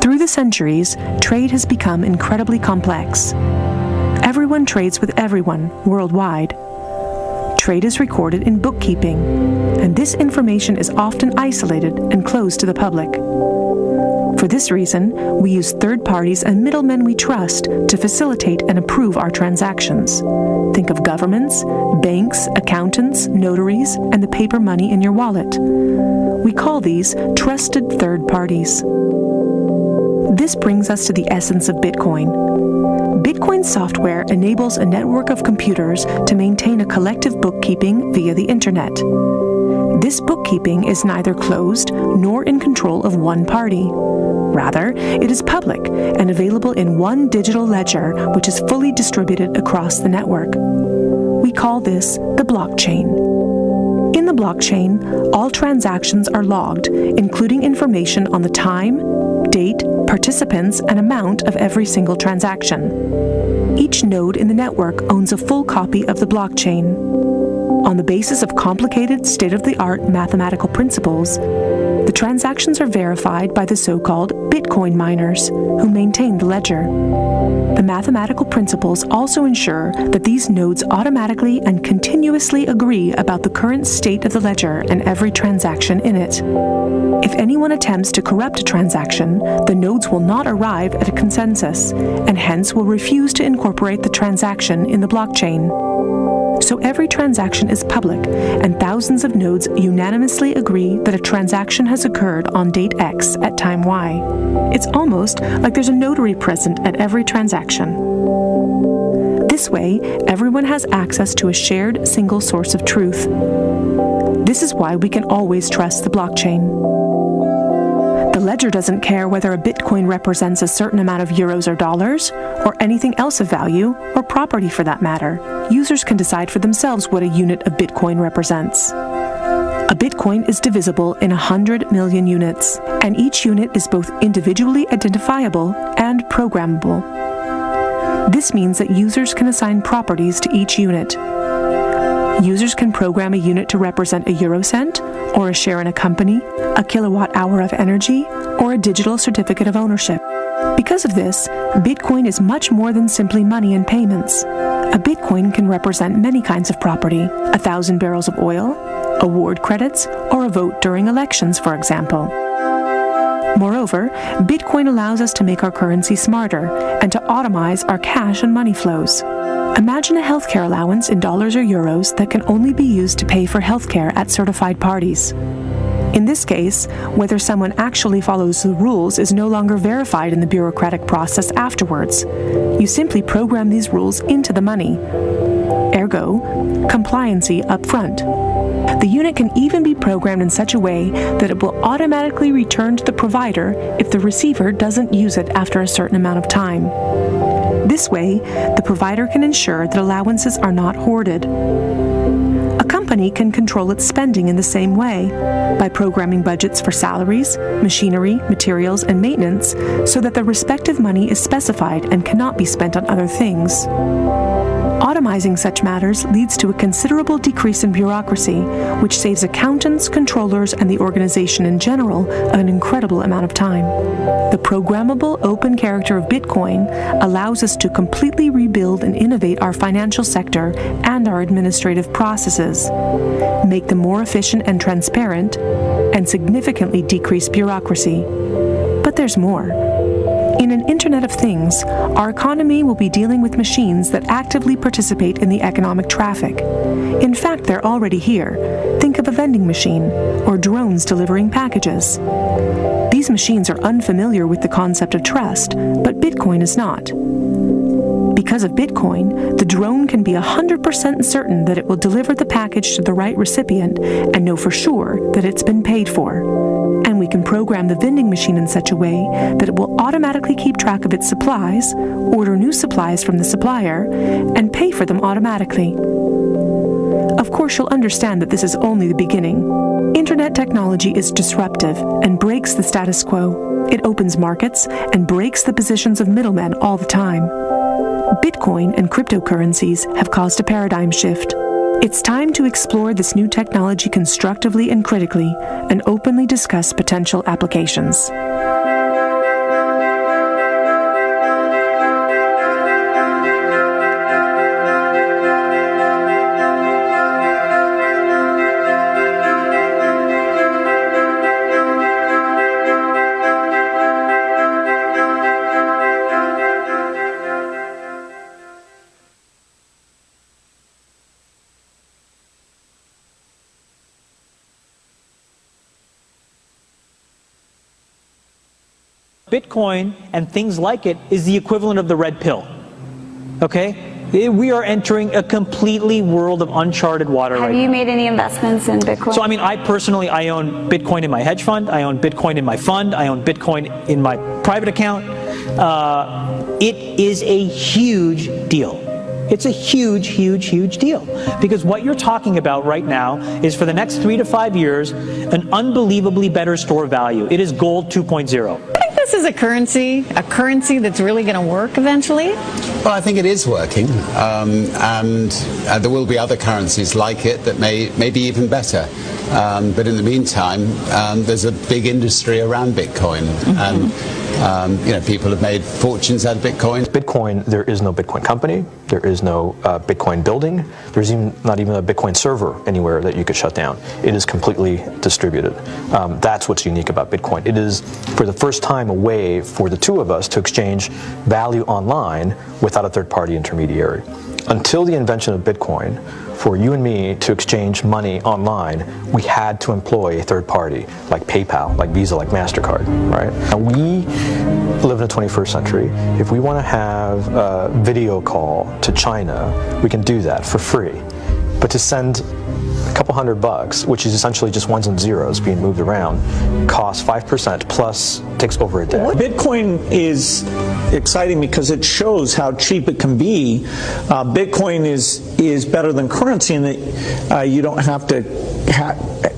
Through the centuries, trade has become incredibly complex. Everyone trades with everyone worldwide. Trade is recorded in bookkeeping, and this information is often isolated and closed to the public. For this reason, we use third parties and middlemen we trust to facilitate and approve our transactions. Think of governments, banks, accountants, notaries, and the paper money in your wallet. We call these trusted third parties. This brings us to the essence of Bitcoin. Bitcoin software enables a network of computers to maintain a collective bookkeeping via the internet. This bookkeeping is neither closed nor in control of one party. Rather, it is public and available in one digital ledger which is fully distributed across the network. We call this the blockchain. In the blockchain, all transactions are logged, including information on the time, date, participants, and amount of every single transaction. Each node in the network owns a full copy of the blockchain. On the basis of complicated, state-of-the-art mathematical principles, the transactions are verified by the so-called Bitcoin miners, who maintain the ledger. The mathematical principles also ensure that these nodes automatically and continuously agree about the current state of the ledger and every transaction in it. If anyone attempts to corrupt a transaction, the nodes will not arrive at a consensus, and hence will refuse to incorporate the transaction in the blockchain. So every transaction is public, and thousands of nodes unanimously agree that a transaction has occurred on date X at time Y. It's almost like there's a notary present at every transaction. This way, everyone has access to a shared single source of truth. This is why we can always trust the blockchain. The ledger doesn't care whether a Bitcoin represents a certain amount of euros or dollars, or anything else of value, or property for that matter. Users can decide for themselves what a unit of Bitcoin represents. A Bitcoin is divisible in 100 million units, and each unit is both individually identifiable and programmable. This means that users can assign properties to each unit. Users can program a unit to represent a eurocent, or a share in a company, a kilowatt hour of energy, or a digital certificate of ownership. Because of this, Bitcoin is much more than simply money and payments. A Bitcoin can represent many kinds of property: 1,000 barrels of oil, award credits, or a vote during elections, for example. Moreover, Bitcoin allows us to make our currency smarter and to automize our cash and money flows. Imagine a healthcare allowance in dollars or euros that can only be used to pay for healthcare at certified parties. In this case, whether someone actually follows the rules is no longer verified in the bureaucratic process afterwards. You simply program these rules into the money. Ergo, compliancy up front. The unit can even be programmed in such a way that it will automatically return to the provider if the receiver doesn't use it after a certain amount of time. This way, the provider can ensure that allowances are not hoarded. A company can control its spending in the same way, by programming budgets for salaries, machinery, materials, and maintenance so that the respective money is specified and cannot be spent on other things. Automizing such matters leads to a considerable decrease in bureaucracy, which saves accountants, controllers, and the organization in general an incredible amount of time. The programmable open character of Bitcoin allows us to completely rebuild and innovate our financial sector and our administrative processes, make them more efficient and transparent, and significantly decrease bureaucracy. But there's more. In an Internet of Things, our economy will be dealing with machines that actively participate in the economic traffic. In fact, they're already here. Think of a vending machine, or drones delivering packages. These machines are unfamiliar with the concept of trust, but Bitcoin is not. Because of Bitcoin, the drone can be 100% certain that it will deliver the package to the right recipient and know for sure that it's been paid for. And we can program the vending machine in such a way that it will automatically keep track of its supplies, order new supplies from the supplier, and pay for them automatically. Of course, you'll understand that this is only the beginning. Internet technology is disruptive and breaks the status quo. It opens markets and breaks the positions of middlemen all the time. Bitcoin and cryptocurrencies have caused a paradigm shift. It's time to explore this new technology constructively and critically, and openly discuss potential applications. Bitcoin and things like it is the equivalent of the red pill. Okay? We are entering a completely world of uncharted water right now. Have you made any investments in Bitcoin? So, I mean, I personally, I own Bitcoin in my hedge fund. I own Bitcoin in my fund. I own Bitcoin in my private account. It is a huge deal. It's a huge, huge, huge deal. Because what you're talking about right now is for the next 3 to 5 years, an unbelievably better store value. It is gold 2.0. I think this is a currency that's really going to work eventually. Well, I think it is working, and there will be other currencies like it that may be even better. But in the meantime, there's a big industry around Bitcoin, and people have made fortunes out of Bitcoin. Bitcoin, there is no Bitcoin company, there is no Bitcoin building, there's not even a Bitcoin server anywhere that you could shut down. It is completely distributed. That's what's unique about Bitcoin. It is, for the first time, a way for the two of us to exchange value online without a third-party intermediary. Until the invention of Bitcoin, for you and me to exchange money online, we had to employ a third party, like PayPal, like Visa, like MasterCard, right? And we live in the 21st century. If we want to have a video call to China, we can do that for free. But to send a couple $100, which is essentially just ones and zeros being moved around, costs 5% plus takes over a day. Bitcoin is exciting because it shows how cheap it can be. Bitcoin is better than currency in that you don't have to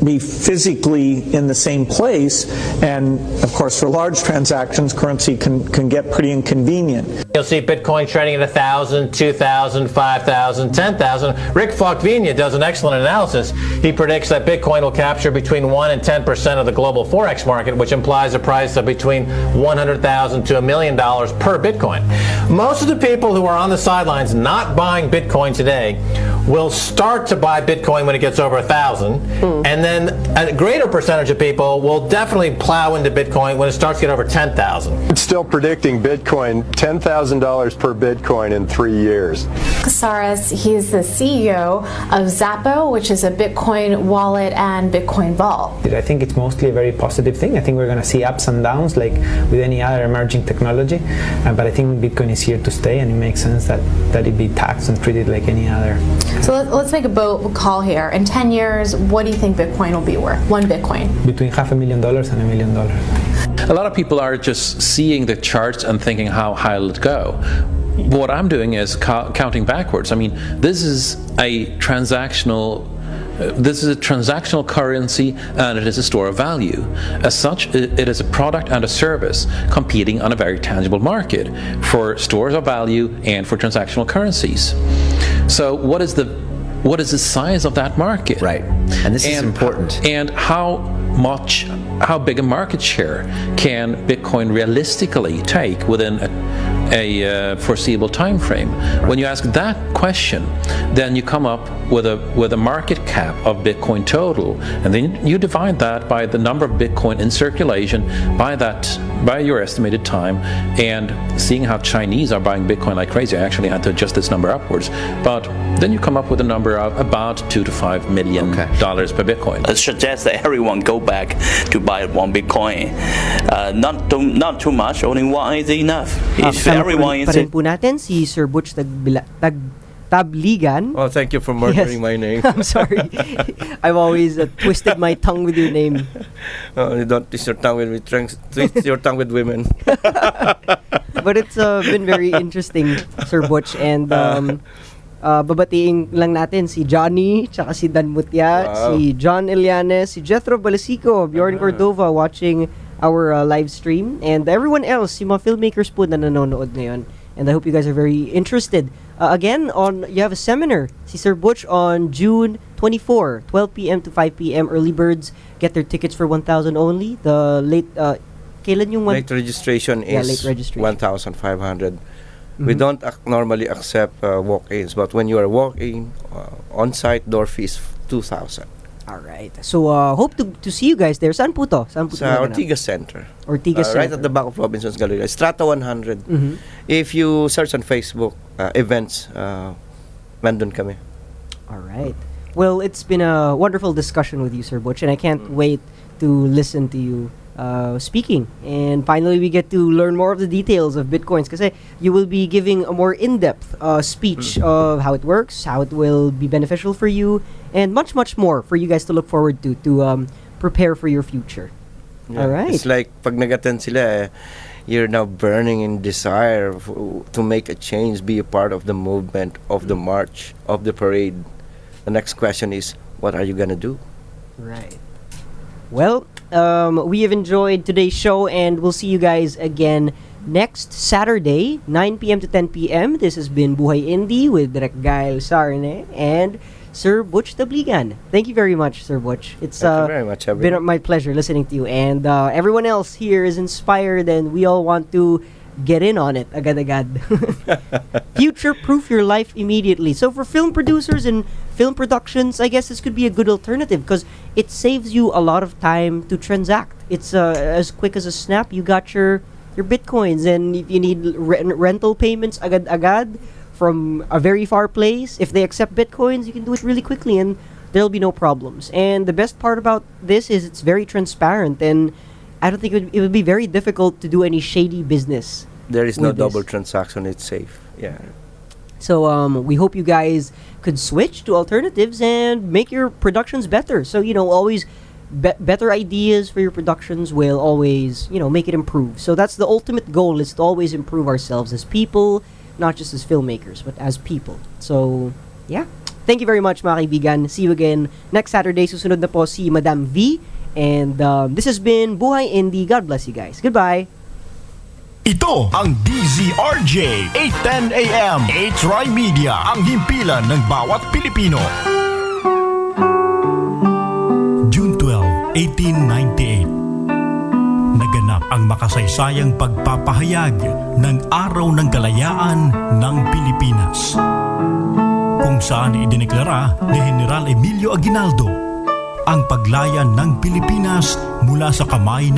be physically in the same place, and of course for large transactions currency can get pretty inconvenient. You'll see Bitcoin trading at 1,000, 2,000, 5,000, 10,000. Rick Falkvinia does an excellent analysis. He predicts that Bitcoin will capture between 1 and 10% of the global Forex market, which implies a price of between $100,000 to $1 million per Bitcoin. Most of the people who are on the sidelines not buying Bitcoin today will start to buy Bitcoin when it gets over 1,000, and then a greater percentage of people will definitely plow into Bitcoin when it starts to get over 10,000. It's still predicting Bitcoin $10,000 per Bitcoin in 3 years. Casares, he's the CEO of Zappo, which is a Bitcoin wallet and Bitcoin vault. I think it's mostly a very positive thing. I think we're going to see ups and downs like with any other emerging technology, but I think Bitcoin is here to stay, and it makes sense that it be taxed and treated like any other. So let's make a bold call here. In 10 years, what do you think Bitcoin will be worth? One Bitcoin? Between $500,000 and $1 million. A lot of people are just seeing the charts and thinking how high will it go. What I'm doing is counting backwards. I mean, this is a transactional currency, and it is a store of value. As such, it is a product and a service competing on a very tangible market for stores of value and for transactional currencies. So what is the size of that market? Right. And this is important. And how big a market share can Bitcoin realistically take within a foreseeable time frame? Right. When you ask that question, then you come up with a market cap of Bitcoin total, and then you divide that by the number of Bitcoin in circulation by your estimated time, and seeing how Chinese are buying Bitcoin like crazy, I actually had to adjust this number upwards, but then you come up with a number of about $2 to $5 million per Bitcoin. I suggest that everyone go back to buy one Bitcoin. Not too much, only one is enough. If everyone is po natin si Sir Butch Tabligan. Oh, thank you for murdering my name. I'm sorry. I've always twisted my tongue with your name. You don't twist your tongue with me. Twist your tongue with women. But it's been very interesting, Sir Butch, and babatiin lang natin si Johnny, tsaka si Dan Mutia, si John Elianes, si Jethro Balasico, Bjorn Cordova watching our live stream, and everyone else, si mga filmmakers po na nanonood ngayon. And I hope you guys are very interested. Again, you have a seminar, si Sir Butch, on June 24, 12 p.m. to 5 p.m. Early birds get their tickets for 1,000 only. The late, kailan yung late registration is late registration. 1,500. We don't normally accept walk-ins, but when you are walk-in, on-site door fee is 2,000. All right. So hope to see you guys there. Saan po to? Sa Ortigas Center. Ortigas Center. Right at the back of Robinson's Gallery. Strata 100. If you search on Facebook, events, nandun kami. All right. Well, it's been a wonderful discussion with you, Sir Butch, and I can't wait to listen to you speaking. And finally, we get to learn more of the details of Bitcoins kasi you will be giving a more in-depth speech of how it works, how it will be beneficial for you, and much, much more for you guys to look forward to prepare for your future. Yeah. All right. It's like pag nag-attend sila, you're now burning in desire to make a change, be a part of the movement, of the march, of the parade. The next question is, what are you gonna do? Right. Well, we have enjoyed today's show, and we'll see you guys again next Saturday, 9 p.m. to 10 p.m. This has been Buhay Indie with Direk Gael Sarne and Sir Butch Tabligan. Thank you very much, Sir Butch. It's Thank you very much, been my pleasure listening to you. And everyone else here is inspired, and we all want to get in on it agad-agad. Future-proof your life immediately. So for film producers and film productions, I guess this could be a good alternative because it saves you a lot of time to transact. It's as quick as a snap. You got your Bitcoins, and if you need rental payments agad-agad from a very far place, if they accept Bitcoins, you can do it really quickly and there'll be no problems. And the best part about this is it's very transparent, and I don't think it would be very difficult to do any shady business. There is no with this. double transaction. It's safe. Yeah. So we hope you guys could switch to alternatives and make your productions better. So, always better ideas for your productions will always, make it improve. So that's the ultimate goal, is to always improve ourselves as people, not just as filmmakers, but as people. So, yeah. Thank you very much, mga kaibigan. See you again next Saturday. Susunod na po si Madam V. And this has been Buhay Indie. God bless you guys. Goodbye. Ito ang DZRJ 8:10 AM. H-Rai Media, ang himpilan ng bawat Pilipino. June 12, 1898. Naganap ang makasaysayang pagpapahayag ng Araw ng Kalayaan ng Pilipinas, kung saan idineklara ni General Emilio Aguinaldo ang paglayan ng Pilipinas mula sa kamay